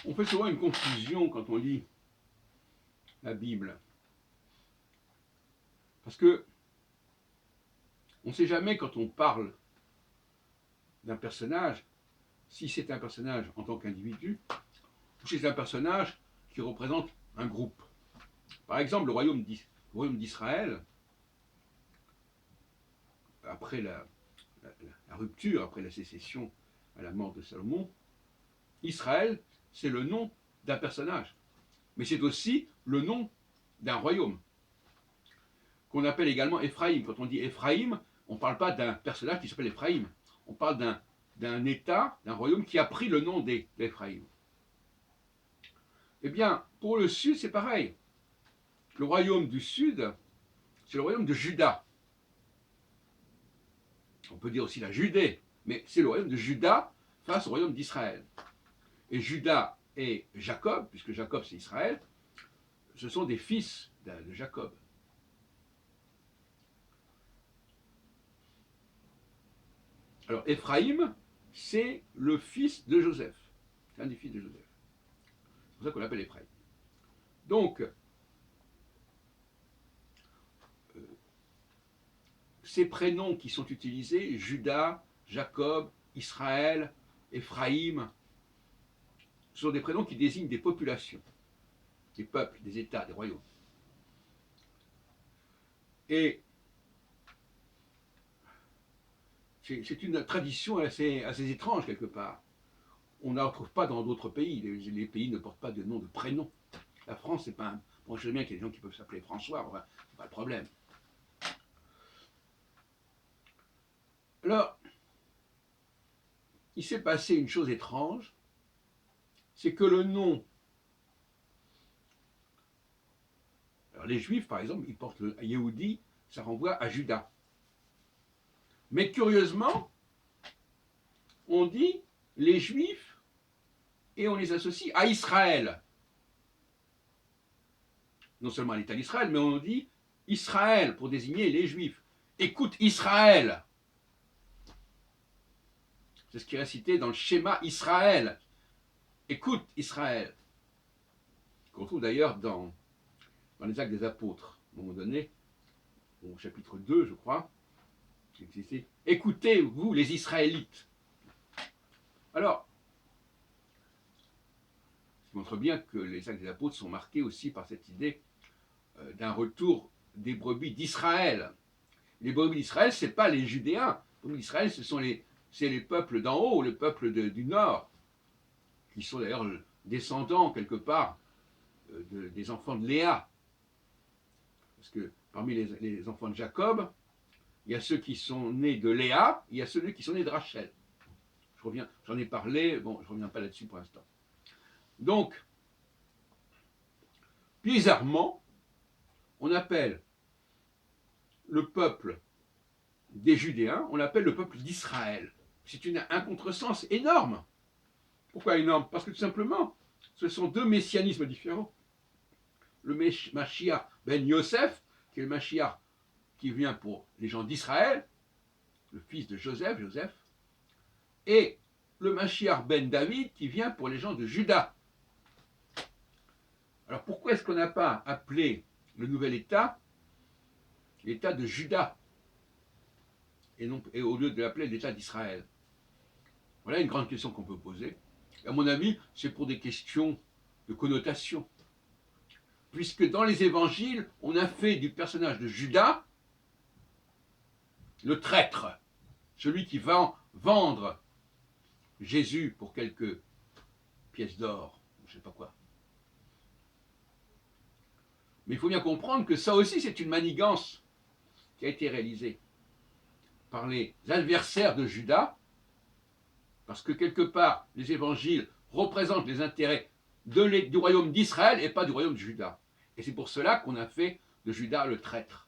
On fait souvent une confusion quand on lit la Bible. Parce que on ne sait jamais quand on parle d'un personnage, si c'est un personnage en tant qu'individu, ou si c'est un personnage qui représente un groupe. Par exemple, le royaume d'Israël, après la rupture, après la sécession à la mort de Salomon, Israël, c'est le nom d'un personnage, mais c'est aussi le nom d'un royaume, qu'on appelle également Éphraïm. Quand on dit Éphraïm, on ne parle pas d'un personnage qui s'appelle Éphraïm, on parle d'un État, d'un royaume qui a pris le nom d'Éphraïm. Eh bien, pour le Sud, c'est pareil. Le royaume du Sud, c'est le royaume de Juda. On peut dire aussi la Judée, mais c'est le royaume de Juda face au royaume d'Israël. Et Juda et Jacob, puisque Jacob c'est Israël, ce sont des fils de Jacob. Alors Éphraïm, c'est le fils de Joseph. C'est un des fils de Joseph. C'est pour ça qu'on l'appelle Éphraïm. Donc, ces prénoms qui sont utilisés, Juda, Jacob, Israël, Éphraïm, ce sont des prénoms qui désignent des populations, des peuples, des États, des royaumes. Et c'est une tradition assez étrange quelque part. On ne la retrouve pas dans d'autres pays. Les pays ne portent pas de nom de prénom. La France, c'est pas un... Bon, je sais bien qu'il y a des gens qui peuvent s'appeler François, enfin, c'est pas le problème. Alors, il s'est passé une chose étrange, c'est que le nom... Alors, les Juifs, par exemple, ils portent le Yehudi, ça renvoie à Juda. Mais curieusement, on dit les Juifs et on les associe à Israël. Non seulement à l'État d'Israël, mais on dit Israël pour désigner les Juifs. Écoute Israël. C'est ce qui est récité dans le schéma Israël. Écoute Israël. Qu'on trouve d'ailleurs dans les Actes des Apôtres, à un moment donné, au chapitre 2, je crois. Écoutez, vous, les Israélites. Alors, ça montre bien que les Actes des Apôtres sont marqués aussi par cette idée d'un retour des brebis d'Israël. Les brebis d'Israël, ce n'est pas les Judéens. Les brebis d'Israël, c'est les peuples d'en haut, les peuples du nord, qui sont d'ailleurs descendants, quelque part, des enfants de Léa. Parce que parmi les enfants de Jacob, il y a ceux qui sont nés de Léa, il y a ceux qui sont nés de Rachel. J'en ai parlé, bon, je ne reviens pas là-dessus pour l'instant. Donc, bizarrement, on appelle le peuple des Judéens, on l'appelle le peuple d'Israël. C'est un contresens énorme. Pourquoi énorme? Parce que tout simplement, ce sont deux messianismes différents. Le Mashiach ben Yosef, qui est le Mashiach qui vient pour les gens d'Israël, le fils de Joseph, et le Mashiach ben David, qui vient pour les gens de Juda. Alors pourquoi est-ce qu'on n'a pas appelé le nouvel État l'État de Juda, et au lieu de l'appeler l'État d'Israël? Voilà une grande question qu'on peut poser. Et à mon avis, c'est pour des questions de connotation. Puisque dans les évangiles, on a fait du personnage de Judas le traître, celui qui va vendre Jésus pour quelques pièces d'or, je ne sais pas quoi. Mais il faut bien comprendre que ça aussi, c'est une manigance qui a été réalisée par les adversaires de Judas, parce que quelque part, les évangiles représentent les intérêts du royaume d'Israël et pas du royaume de Juda. Et c'est pour cela qu'on a fait de Judas le traître.